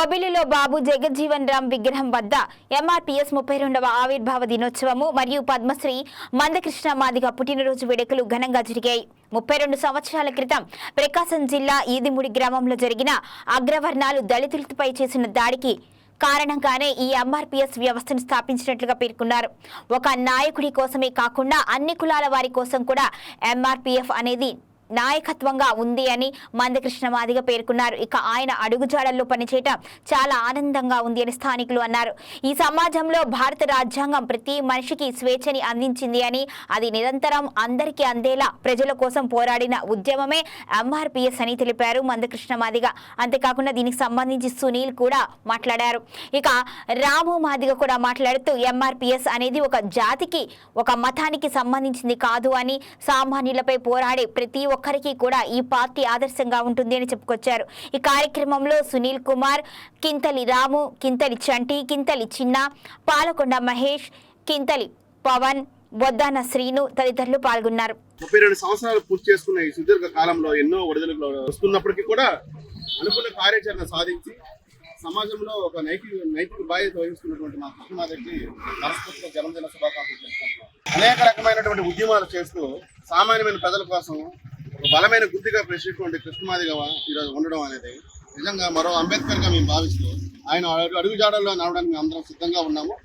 బొబ్బిలిలో బాబు జగజ్జీవన్ రామ్ విగ్రహం వద్ద ఎంఆర్పీఎస్ 32వ ఆవిర్భావ దినోత్సవము మరియు పద్మశ్రీ మందకృష్ణ మాదిగ పుట్టినరోజు వేడుకలు ఘనంగా జరిగాయి. 32 సంవత్సరాల క్రితం ప్రకాశం జిల్లా ఈదిముడి గ్రామంలో జరిగిన అగ్రవర్ణాలు దళితులపై చేసిన దాడికి కారణంగానే ఈ ఎంఆర్పీఎస్ వ్యవస్థను స్థాపించినట్లుగా పేర్కొన్నారు. ఒక నాయకుడి కోసమే కాకుండా అన్ని కులాల వారి కోసం కూడా ఎంఆర్పీఎఫ్ అనేది నాయకత్వంగా ఉంది అని మందకృష్ణ మాదిగ పేర్కొన్నారు. ఇక ఆయన అడుగుజాడల్లో పనిచేయటం చాలా ఆనందంగా ఉంది అని స్థానికులు అన్నారు. ఈ సమాజంలో భారత రాజ్యాంగం ప్రతి మనిషికి స్వేచ్ఛని అందించింది అని, అది నిరంతరం అందరికీ అందేలా ప్రజల కోసం పోరాడిన ఉద్యమమే ఎంఆర్పీఎస్ అని తెలిపారు మందకృష్ణ మాదిగ. అంతేకాకుండా దీనికి సంబంధించి సునీల్ కూడా మాట్లాడారు. ఇక రాము మాదిగ కూడా మాట్లాడుతూ ఎంఆర్పీఎస్ అనేది ఒక జాతికి, ఒక మతానికి సంబంధించింది కాదు అని, సామాన్యులపై పోరాడే ప్రతి ఒక్కరికి కూడా ఈ పార్టీ ఆదర్శంగా ఉంటుంది అని చెప్పుకొచ్చారు. ఈ కార్యక్రమంలో సునీల్ కుమార్, కింతలి రాము, కింతలి చంటి, కింతలి చిన్న, పాలకొండ మహేష్, కింతలి పవన్, బొద్దాన శ్రీను తదితరులు పాల్గొన్నారు. 32 సంవత్సరాలు పూర్తి చేసుకున్న ఈ సుదీర్ఘ కాలంలో ఎన్నో ఒడిదుడుకులు వస్తున్నప్పటికీ కూడా అనుకున్న కార్యాచరణ సాధించి సమాజంలో ఒక నైతిక బాధ్యత వహిస్తున్నటువంటి మా కృష్ణమాదికి మనస్ఫూర్తిగా జన్మదిన శుభాకాంక్షలు తెలుసుకుంటున్నాం. అనేక రకమైనటువంటి ఉద్యమాలు చేస్తూ సామాన్యమైన ప్రజల కోసం ఒక బలమైన గుర్తుగా ప్రశ్నించినటువంటి కృష్ణమాదిగా ఈరోజు ఉండడం అనేది నిజంగా మరో అంబేద్కర్గా మేము భావిస్తూ ఆయన అడుగుజాడల్లో నడవడానికి మేము అందరం సిద్ధంగా ఉన్నాము.